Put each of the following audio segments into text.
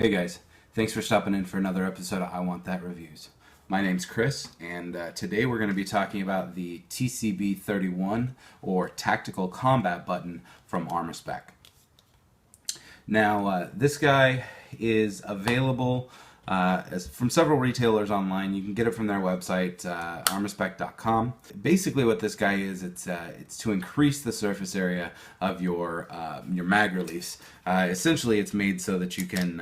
Hey guys, thanks for stopping in for another episode of I Want That Reviews. My name's Chris, and today we're going to be talking about the TCB-31 or Tactical Combat Button from Armaspec. Now, this guy is available from several retailers online. You can get it from their website, armaspec.com. Basically, what this guy is, it's to increase the surface area of your mag release. Essentially, it's made so that you can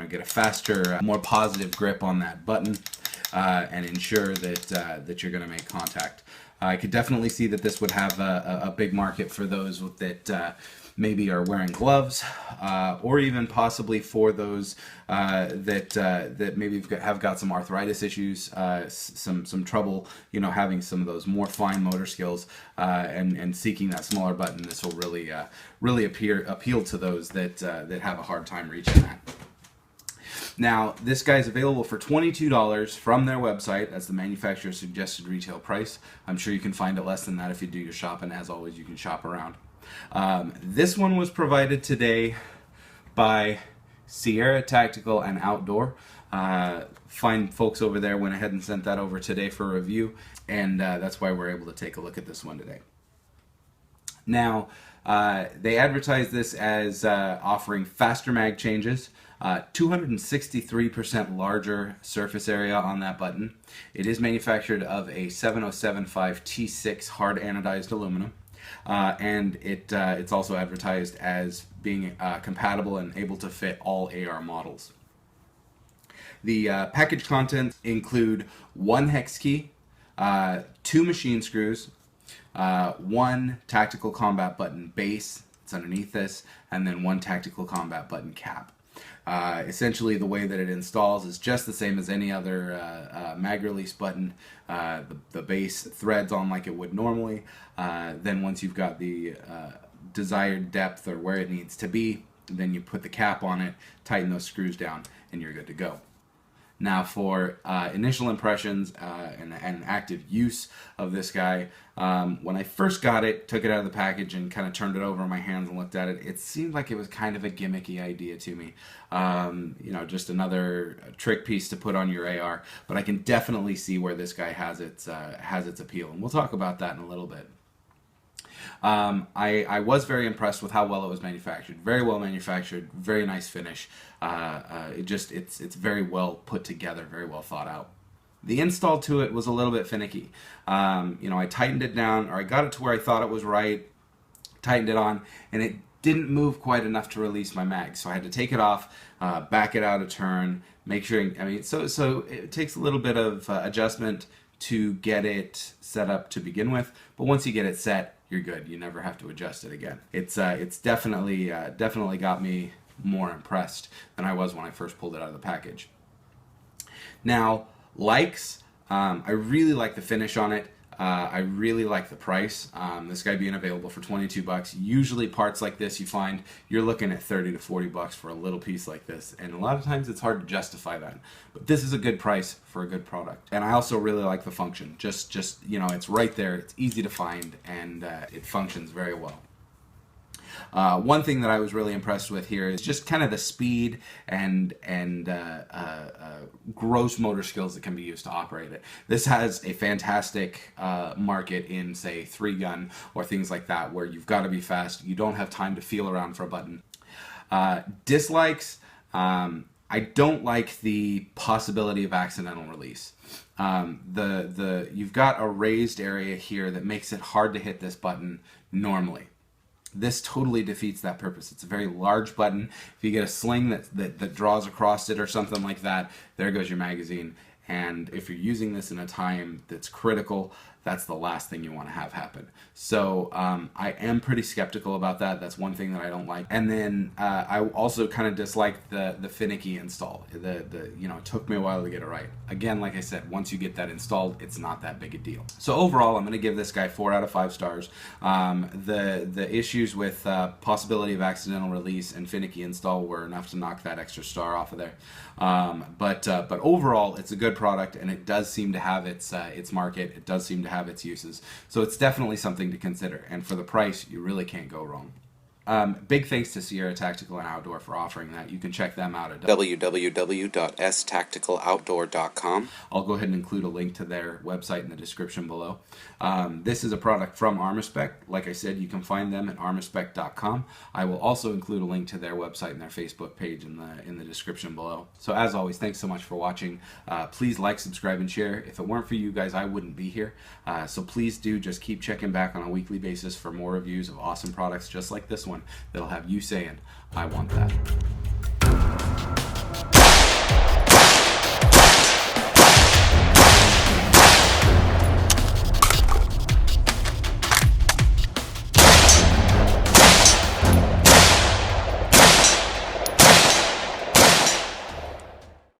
get a faster, more positive grip on that button and ensure that you're going to make contact. I could definitely see that this would have a big market for those that maybe are wearing gloves, or even possibly for those that maybe have got some arthritis issues, some trouble, having some of those more fine motor skills, and seeking that smaller button. This will really appeal to those that have a hard time reaching that. Now, this guy is available for $22 from their website. That's the manufacturer's suggested retail price. I'm sure you can find it less than that if you do your shopping. As always, you can shop around. This one was provided today by Sierra Tactical and Outdoor. Fine folks over there went ahead and sent that over today for review, and that's why we're able to take a look at this one today. Now, they advertise this as offering faster mag changes, 263% larger surface area on that button. It is manufactured of a 7075 T6 hard anodized aluminum. And it's also advertised as being compatible and able to fit all AR models. The package contents include one hex key, two machine screws, one tactical combat button base, it's underneath this, and then one tactical combat button cap. Essentially, the way that it installs is just the same as any other mag release button. The base threads on like it would normally. Then once you've got the desired depth or where it needs to be, then you put the cap on it, tighten those screws down, and you're good to go. Now, for initial impressions and active use of this guy, when I first got it, took it out of the package and kind of turned it over in my hands and looked at it, it seemed like it was kind of a gimmicky idea to me. Just another trick piece to put on your AR. But I can definitely see where this guy has its appeal, and we'll talk about that in a little bit. I was very impressed with how well it was manufactured. Very well manufactured, very nice finish. It's very well put together, very well thought out. The install to it was a little bit finicky. I tightened it down, or I got it to where I thought it was right, tightened it on, and it didn't move quite enough to release my mag. So I had to take it off, back it out a turn, make sure, so it takes a little bit of adjustment to get it set up to begin with, but once you get it set, you're good. You never have to adjust it again. It's definitely got me more impressed than I was when I first pulled it out of the package. Now, likes, I really like the finish on it. I really like the price. This guy being available for 22 bucks. Usually parts like this you find you're looking at 30 to 40 bucks for a little piece like this, and a lot of times it's hard to justify that. But this is a good price for a good product. And I also really like the function. Just it's right there. It's easy to find, and it functions very well. One thing that I was really impressed with here is just kind of the speed and gross motor skills that can be used to operate it. This has a fantastic market in, say, 3-gun or things like that, where you've got to be fast. You don't have time to feel around for a button. Dislikes, I don't like the possibility of accidental release. You've got a raised area here that makes it hard to hit this button normally. This totally defeats that purpose. It's a very large button. If you get a sling that draws across it or something like that, there goes your magazine. And if you're using this in a time that's critical, that's the last thing you want to have happen. So I am pretty skeptical about that. That's one thing that I don't like. And then I also kind of dislike the Finicky install. It took me a while to get it right. Again, like I said, once you get that installed, it's not that big a deal. So overall, I'm going to give this guy 4 out of 5 stars. The issues with possibility of accidental release and Finicky install were enough to knock that extra star off of there. But overall, it's a good product, and it does seem to have its market. It does seem to have its uses. So it's definitely something to consider. And for the price, you really can't go wrong. Big thanks to Sierra Tactical and Outdoor for offering that. You can check them out at www.stacticaloutdoor.com. I'll go ahead and include a link to their website in the description below. This is a product from Armaspec. Like I said, you can find them at armaspec.com. I will also include a link to their website and their Facebook page in the description below. So as always, thanks so much for watching. Please like, subscribe, and share. If it weren't for you guys, I wouldn't be here. So please do just keep checking back on a weekly basis for more reviews of awesome products just like this one that'll have you saying, I want that.